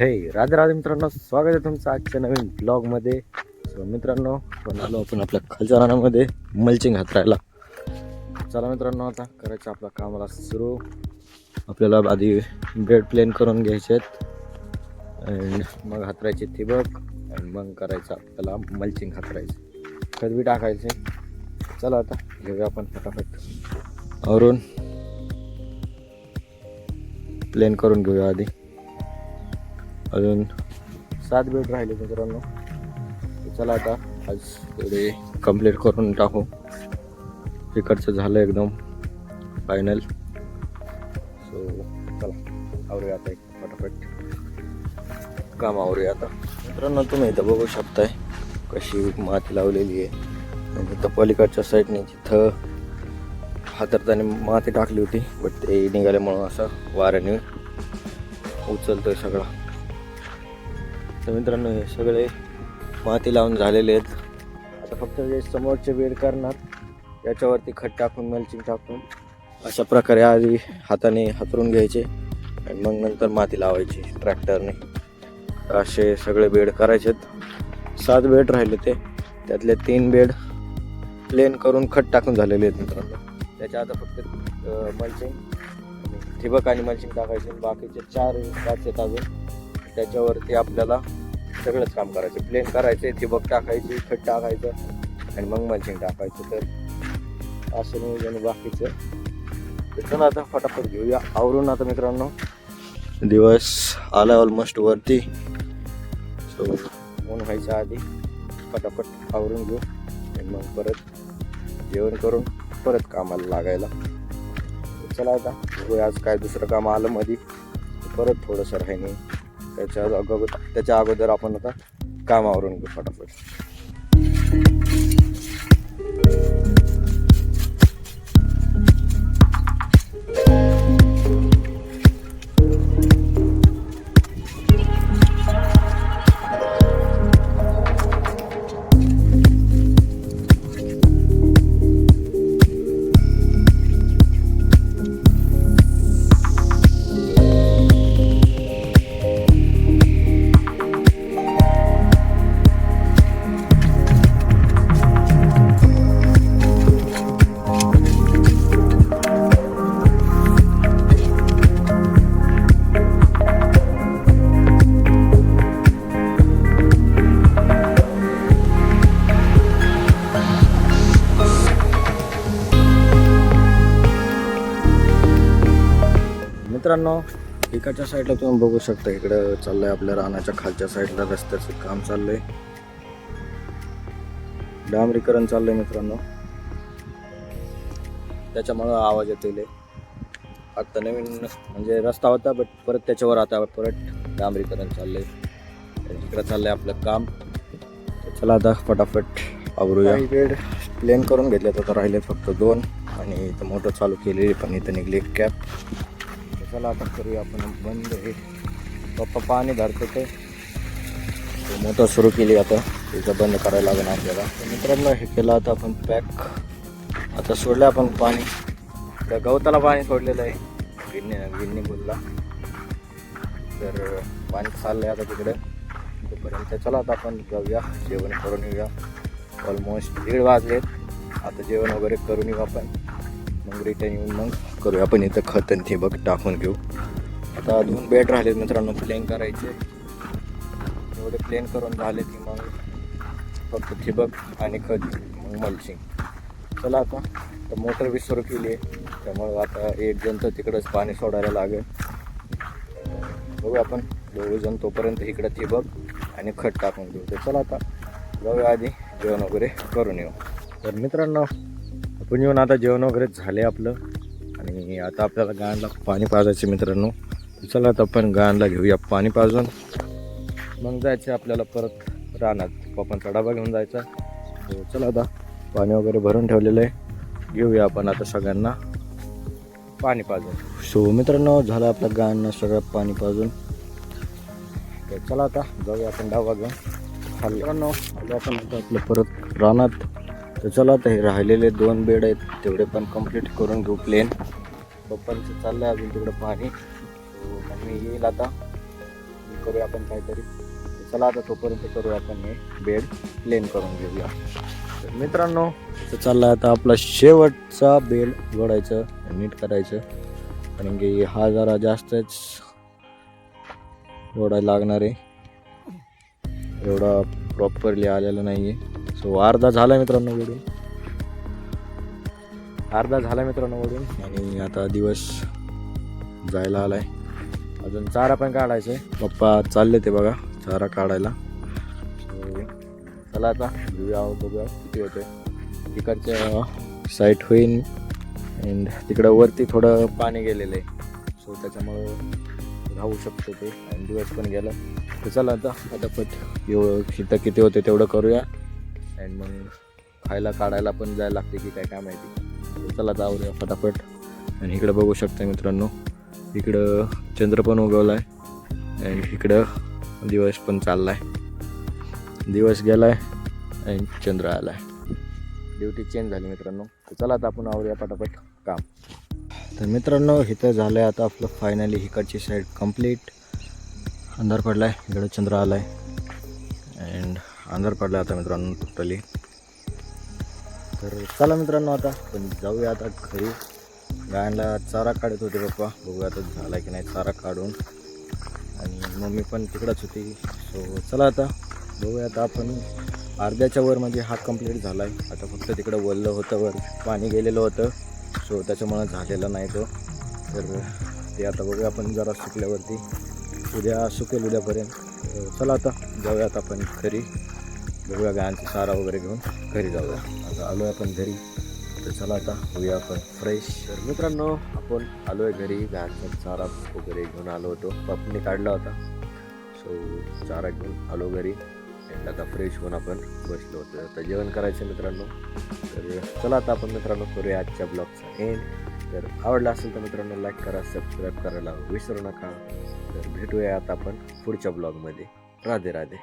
राधे राधे मित्रांनो, स्वागत आहे तुमचं आजच्या नवीन ब्लॉगमध्ये. सो मित्रांनो, आपण आलो आपण आपल्या खालच्या रानामध्ये मल्चिंग हातरायला. चला मित्रांनो, आता करायचं आपल्या कामाला सुरू. आपल्याला आधी बेड प्लेन करून घ्यायचे आहेत आणि मग हातरायचे ठिबक आणि मग करायचं आपल्याला मल्चिंग हातरायचं, खत बी टाकायचे. चला आता घेऊया आपण फटाफट आवरून प्लेन करून घेऊया. आधी अजून 7 बेड राहिले मित्रांनो. चला आता आज तेवढे कंप्लीट करून टाकू. इकडचं झालं एकदम फायनल. सो चला आवरूया आता, एक फटाफट काम आवरूया आता. मित्रांनो, तुम्ही इथं बघू शकताय कशी माती लावलेली आहे. आणि इथं पलीकडच्या साईडने जिथं हातरताने माती टाकली होती, बट ते निघाल्यामुळं असं वाऱ्याने उचलतोय सगळा. तर मित्रांनो, हे सगळे माती लावून झालेले आहेत. आता फक्त जे समोरचे बेड करणार याच्यावरती खत टाकून मल्चिंग टाकून अशा प्रकारे आधी हाताने हातरून घ्यायचे आणि मग नंतर माती लावायची ट्रॅक्टरने. असे सगळे बेड करायचे. 7 बेड राहिले ते, त्यातले 3 बेड प्लेन करून खत टाकून झालेले आहेत मित्रांनो. त्याच्या आता फक्त मल्चिंग ठिबक आणि मल्चिंग टाकायचे. बाकीचे 4 आहेत अजून, त्याच्यावरती आपल्याला सगळंच काम करायचं. प्लेन करायचे, ठिबक टाकायची, खत टाकायचं आणि मग मल्चिंग टाकायचं. तर असं नियोजन बाकीचं. तर चला आता फटाफट घेऊया आवरून आता मित्रांनो. दिवस आला ऑलमोस्ट वरती. सो ऊन व्हायच्या आधी फटाफट आवरून घेऊ आणि मग परत जेवण करून परत कामाला लागायला. चला आता बघूया आज काय दुसरं काम आलं मध्ये, परत थोडंसं राहीने. त्याच्या अगोदर आपण आता कामावरून घेऊ फटाफट. मित्रांनो, इकडच्या साईडला तुम्ही बघू शकता, इकडं चाललंय आपल्या रानाच्या खालच्या साईडला रस्त्याचं काम चाललंय. डांबरीकरण चाललंय मित्रांनो, त्याच्यामुळं आवाज येतोय. आता नवीन म्हणजे रस्ता होता, बट परत त्याच्यावर आता परत डांबरीकरण चाललंय. इकडं चाललंय आपलं काम. चला आता फटाफट आवरूया. बेड प्लेन करून घेतले, तर राहिले फक्त 2 आणि इथं मोटर चालू केलेली, पण इथं निघली कॅप. चला आता करूया आपण बंद. हे पप्पा पाणी धरतो ते मोटर सुरू केली, आता तिचं बंद करायला लागेल आपल्याला. मित्रांनो, हे केलं आता आपण पॅक. आता सोडलं आपण पाणी, त्या गवताला पाणी सोडलेलं आहे गिन्नी बोलला. तर पाणी चाललं आहे आता तिकडे तोपर्यंत. चला आता आपण जाऊया, जेवण करून येऊया. ऑलमोस्ट 1:30 वाजलेत. आता जेवण वगैरे करून येऊ आपण, मग रिटर्न येऊन मग करूया आपण इथं खत आणि ठिबक टाकून घेऊ. आता 2 बेड राहिले मित्रांनो प्लेन करायचे. एवढे प्लेन करून झाले की मग फक्त ठिबक आणि खत, मग मल्चिंग. चला आता तर मोटर बी सुरू केली आहे, त्यामुळं आता एक जण तर तिकडंच पाणी सोडायला लागेल. बघू आपण 2 जण तोपर्यंत इकडं ठिबक आणि खत टाकून घेऊ. तर चला आता जाऊया, आधी जेवण वगैरे करून येऊ. तर मित्रांनो, आपण येऊन आता जेवण वगैरे झाले आपलं आणि आता आपल्याला गाणला पाणी पाजायचं मित्रांनो. चला आता आपण गाणला घेऊया पाणी पाजून, मग जायचं आपल्याला परत रानात. पप्पांचा डबा घेऊन जायचा. चला आता पाणी वगैरे भरून ठेवलेलं आहे, घेऊया आपण आता सगळ्यांना पाणी पाजून. सो मित्रांनो, झालं आपलं गाणं सगळं पाणी पाजून. तर चला आता जाऊया आपण डबा घेऊन खाली. मित्रांनो, आलो आपण आता आपलं परत रानात. तर चला आता हे राहिलेले 2 बेड आहेत, तेवढे पण कंप्लीट करून घेऊ प्लेन. पप्पांचं चाललं आहे अजून तिकडं पाणी. मम्मी येईल आता, करूया आपण काहीतरी. तर चला आता तोपर्यंत करूया आपण हे बेड प्लेन करून घेऊया. तर मित्रांनो तर चालला आता आपला शेवटचा बेड जोडायचं नीट करायचं, कारण की हा जरा जास्तच जोडायला लागणार आहे, एवढा प्रॉपरली आलेला नाही आहे. सो अर्धा झाला मित्रांनो वडून, आणि आता दिवस जायला आलाय. अजून चारा पण काढायचा आहे, पप्पा चालले ते बघा चारा काढायला. सो चला आता घेऊया बघूया किती होते. तिकडच्या साईट होईल अँड तिकडं वरती थोडं पाणी गेलेलं आहे, सो त्याच्यामुळं राहू शकतो ते, आणि दिवस पण गेला. तर चला आता फटाफट इथं किती होते तेवढं करूया, अँड मग खायला काढायला पण जायला लागते की काय माहिती. तर चला आता आवरूया फटाफट. आणि इकडं बघू शकता मित्रांनो, इकडं चंद्र पण उगवला आहे अँड इकडं दिवस पण चालला आहे. दिवस गेला आहे अँड चंद्र आला आहे, ड्युटी चेंज झाली मित्रांनो. तर चला आता आपण आवरूया पटापट काम. तर मित्रांनो इथं झालं आहे आता आपलं फायनली इकडची साईड कंप्लीट. अंधार पडला आहे, इकडं चंद्र आला आहे अँड अंधार पडला आता मित्रांनो टोटली. तर चला मित्रांनो आता पण जाऊया आता घरी. गायला चारा काढत होते पप्पा, बघूया आता झाला की नाही चारा काढून, आणि मम्मी पण तिकडंच होती. सो चला आता बघूया. आता आपण अर्ध्याच्या वर म्हणजे हा कंप्लीट झाला आहे. आता फक्त तिकडं वल्लं होतं, वर पाणी गेलेलं होतं, सो त्याच्यामुळं झालेलं नाही तो. तर ते आता बघूया आपण जरा सुकल्यावरती, उद्या सुकेल उद्यापर्यंत. चला आता जाऊया आता आपण घरी, बघूया गायांचा चारा वगैरे घेऊन घरी जाऊया. आता आलो आहे आपण घरी, तर चला आता होऊया आपण फ्रेश. तर मित्रांनो आपण आलो आहे घरी, गायांचा चारा वगैरे घेऊन आलो होतो, पप्पांनी काढला होता. सो चारा घेऊन आलो घरी अँड आता फ्रेश होऊन आपण बसलो होतो. आता जेवण करायचं मित्रांनो. तर चला आता आपण मित्रांनो करूया आजच्या ब्लॉगचा एंड. तर आवडला असेल तर मित्रांनो लाईक करा, सबस्क्राईब करायला विसरू नका. तर भेटूया आता आपण पुढच्या ब्लॉगमध्ये. राधे राधे.